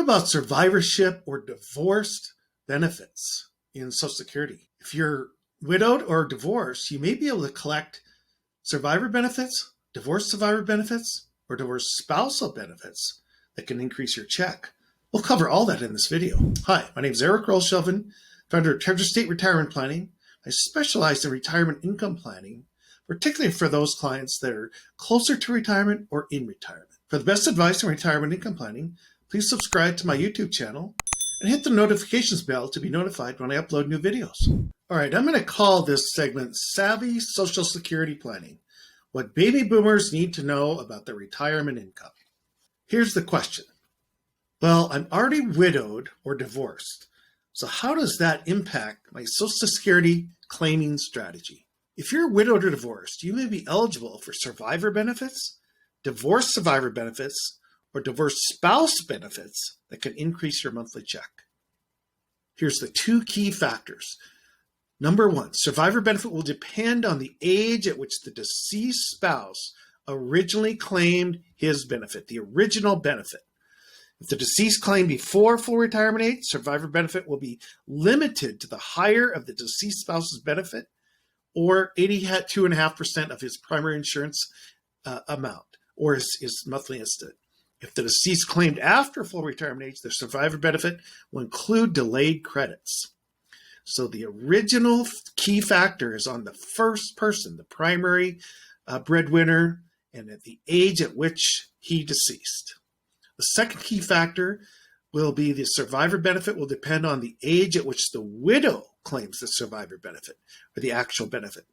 about survivorship or divorced benefits in Social Security? If you're widowed or divorced, you may be able to collect survivor benefits, divorce survivor benefits, or divorce spousal benefits that can increase your check. We'll cover all that in this video. Hi, my name is Eric Rolshelven, founder of Treasure State Retirement Planning. I specialize in retirement income planning, particularly for those clients that are closer to retirement or in retirement. For the best advice on retirement income planning, please subscribe to my YouTube channel and hit the notifications bell to be notified when I upload new videos. All right, I'm going to call this segment Savvy Social Security Planning, what baby boomers need to know about their retirement income. Here's the question. Well, I'm already widowed or divorced, so how does that impact my Social Security claiming strategy? If you're widowed or divorced, you may be eligible for survivor benefits, divorce survivor benefits, or divorce spouse benefits that can increase your monthly check. Here's the two key factors. Number one, survivor benefit will depend on the age at which the deceased spouse originally claimed his benefit, the original benefit. If the deceased claimed before full retirement age, survivor benefit will be limited to the higher of the deceased spouse's benefit or 82.5% of his primary insurance amount or his monthly estate. If the deceased claimed after full retirement age, the survivor benefit will include delayed credits. So the original key factor is on the first person, the primary breadwinner, and at the age at which he deceased. The second key factor will be the survivor benefit will depend on the age at which the widow claims the survivor benefit or the actual benefit.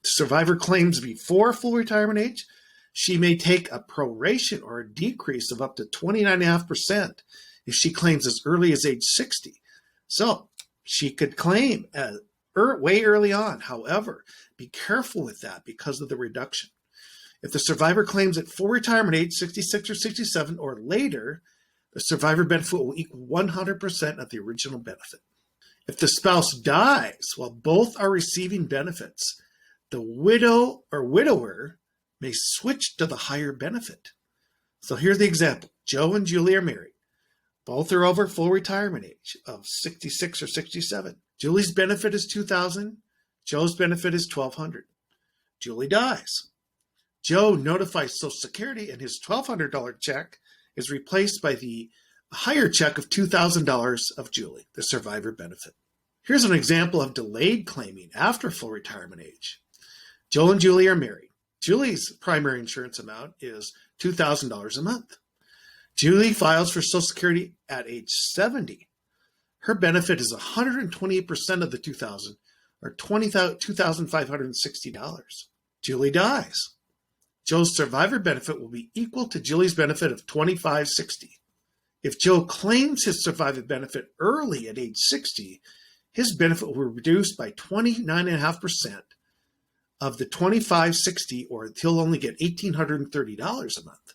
The survivor claims before full retirement age, she may take a proration or a decrease of up to 29.5% if she claims as early as age 60. So she could claim way early on. However, be careful with that because of the reduction. If the survivor claims at full retirement age, 66 or 67 or later, the survivor benefit will equal 100% of the original benefit. If the spouse dies while both are receiving benefits, the widow or widower may switch to the higher benefit. So here's the example. Joe and Julie are married. Both are over full retirement age of 66 or 67. Julie's benefit is $2,000. Joe's benefit is $1,200. Julie dies. Joe notifies Social Security and his $1,200 check is replaced by the higher check of $2,000 of Julie, the survivor benefit. Here's an example of delayed claiming after full retirement age. Joe and Julie are married. Julie's primary insurance amount is $2,000 a month. Julie files for Social Security at age 70. Her benefit is 128% of the $2,000 or $2,560. Julie dies. Joe's survivor benefit will be equal to Julie's benefit of $2,560. If Joe claims his survivor benefit early at age 60, his benefit will be reduced by 29.5% of the $2,560, or he'll only get $1,830 a month.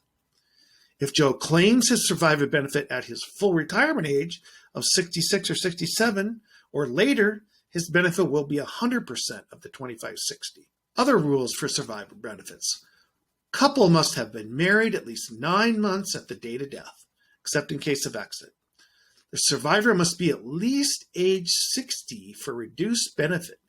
If Joe claims his survivor benefit at his full retirement age of 66 or 67 or later, his benefit will be 100% of the $2,560. Other rules for survivor benefits. Couple must have been married at least 9 months at the date of death, except in case of accident. The survivor must be at least age 60 for reduced benefit,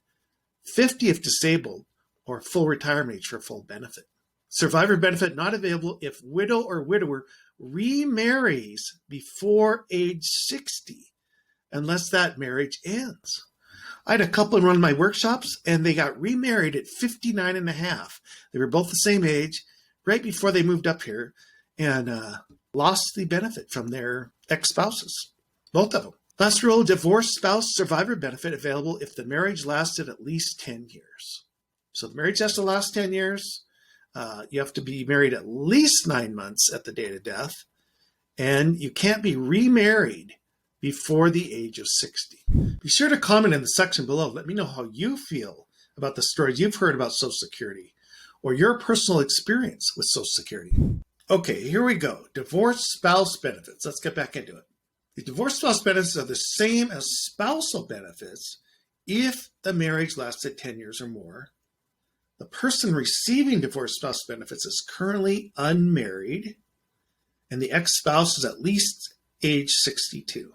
50 if disabled, or full retirement age for full benefit. Survivor benefit not available if widow or widower remarries before age 60, unless that marriage ends. I had a couple in one of my workshops, and they got remarried at 59 and a half. They were both the same age, right before they moved up here, and lost the benefit from their ex-spouses, both of them. Last rule, divorce spouse survivor benefit available if the marriage lasted at least 10 years. So the marriage has to last 10 years. You have to be married at least 9 months at the date of death, and you can't be remarried before the age of 60. Be sure to comment in the section below. Let me know how you feel about the stories you've heard about Social Security or your personal experience with Social Security. Okay, here we go. Divorce spouse benefits. Let's get back into it. The divorce spouse benefits are the same as spousal benefits if the marriage lasted 10 years or more. The person receiving divorce spouse benefits is currently unmarried, and the ex-spouse is at least age 62.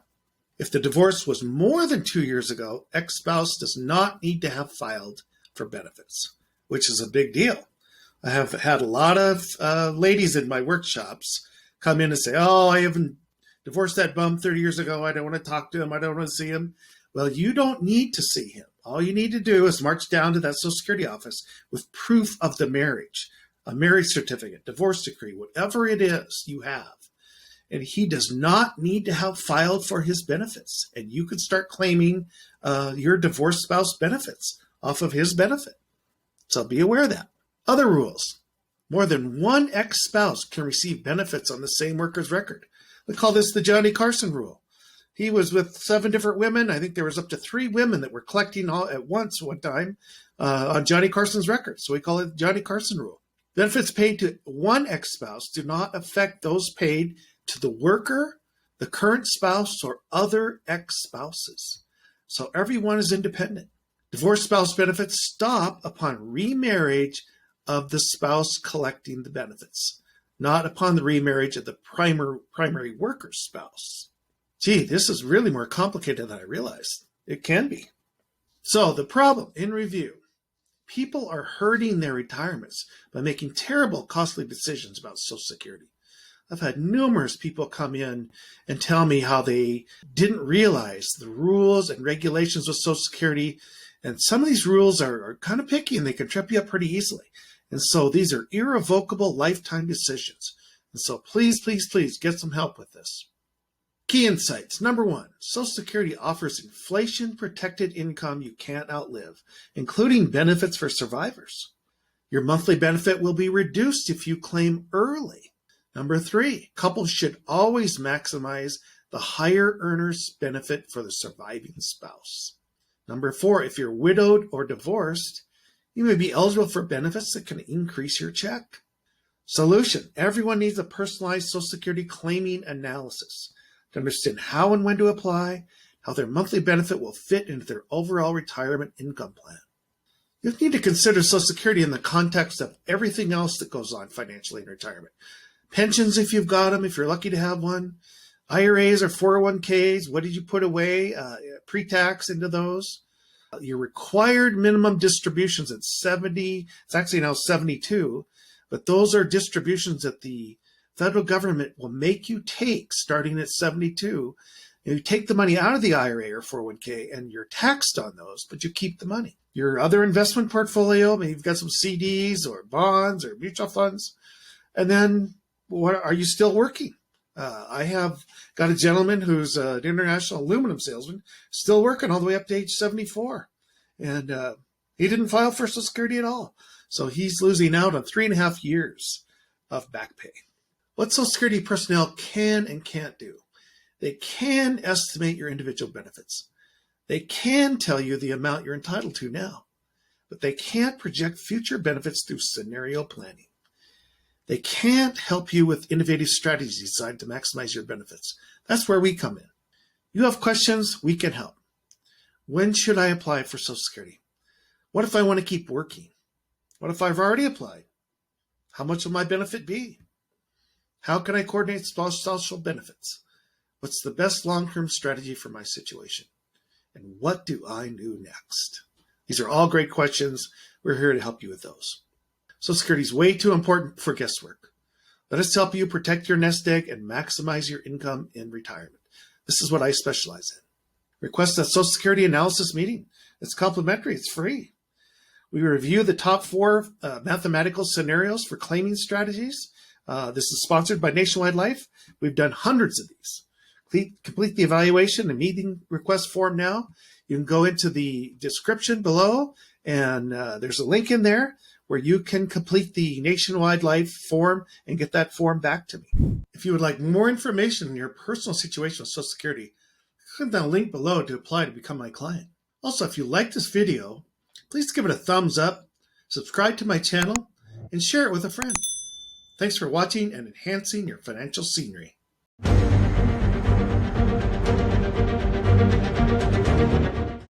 If the divorce was more than 2 years ago, ex-spouse does not need to have filed for benefits, which is a big deal. I have had a lot of ladies in my workshops come in and say, oh, I haven't divorced that bum 30 years ago. I don't want to talk to him. I don't want to see him. Well, you don't need to see him. All you need to do is march down to that Social Security office with proof of the marriage, a marriage certificate, divorce decree, whatever it is you have. And he does not need to have filed for his benefits. And you could start claiming your divorced spouse benefits off of his benefit. So be aware of that. Other rules. More than one ex-spouse can receive benefits on the same worker's record. We call this the Johnny Carson rule. He was with 7 different women. I think there was up to 3 women that were collecting all at once one time on Johnny Carson's record. So we call it the Johnny Carson rule. Benefits paid to one ex-spouse do not affect those paid to the worker, the current spouse, or other ex-spouses. So everyone is independent. Divorced spouse benefits stop upon remarriage of the spouse collecting the benefits, not upon the remarriage of the primary worker's spouse. Gee, this is really more complicated than I realized. It can be. So the problem, in review, people are hurting their retirements by making terrible, costly decisions about Social Security. I've had numerous people come in and tell me how they didn't realize the rules and regulations with Social Security. And some of these rules are kind of picky and they can trip you up pretty easily. And so these are irrevocable lifetime decisions. And so please, please, please get some help with this. Key insights. Number 1, Social Security offers inflation-protected income you can't outlive, including benefits for survivors. Your monthly benefit will be reduced if you claim early. Number 3, couples should always maximize the higher earner's benefit for the surviving spouse. Number 4, if you're widowed or divorced, you may be eligible for benefits that can increase your check. Solution. Everyone needs a personalized Social Security claiming analysis to understand how and when to apply, how their monthly benefit will fit into their overall retirement income plan. You need to consider Social Security in the context of everything else that goes on financially in retirement. Pensions, if you've got them, if you're lucky to have one. IRAs or 401ks, what did you put away pre-tax into those? Your required minimum distributions at 70, it's actually now 72, but those are distributions that the federal government will make you take starting at 72. You take the money out of the IRA or 401k and you're taxed on those, but you keep the money. Your other investment portfolio, maybe you've got some CDs or bonds or mutual funds. And then what are you still working? I have got a gentleman who's an international aluminum salesman, still working all the way up to age 74. And he didn't file for Social Security at all. So he's losing out on 3.5 years of back pay. What Social Security personnel can and can't do. They can estimate your individual benefits. They can tell you the amount you're entitled to now, but they can't project future benefits through scenario planning. They can't help you with innovative strategies designed to maximize your benefits. That's where we come in. You have questions, we can help. When should I apply for Social Security? What if I want to keep working? What if I've already applied? How much will my benefit be? How can I coordinate social benefits? What's the best long-term strategy for my situation? And what do I do next? These are all great questions. We're here to help you with those. Social Security is way too important for guesswork. Let us help you protect your nest egg and maximize your income in retirement. This is what I specialize in. Request a Social Security analysis meeting. It's complimentary. It's free. We review the top 4 mathematical scenarios for claiming strategies. This is sponsored by Nationwide Life. We've done hundreds of these. Complete the evaluation and meeting request form now. You can go into the description below, and there's a link in there where you can complete the Nationwide Life form and get that form back to me. If you would like more information on your personal situation with Social Security, click on the link below to apply to become my client. Also, if you like this video, please give it a thumbs up, subscribe to my channel, and share it with a friend. Thanks for watching and enhancing your financial scenery.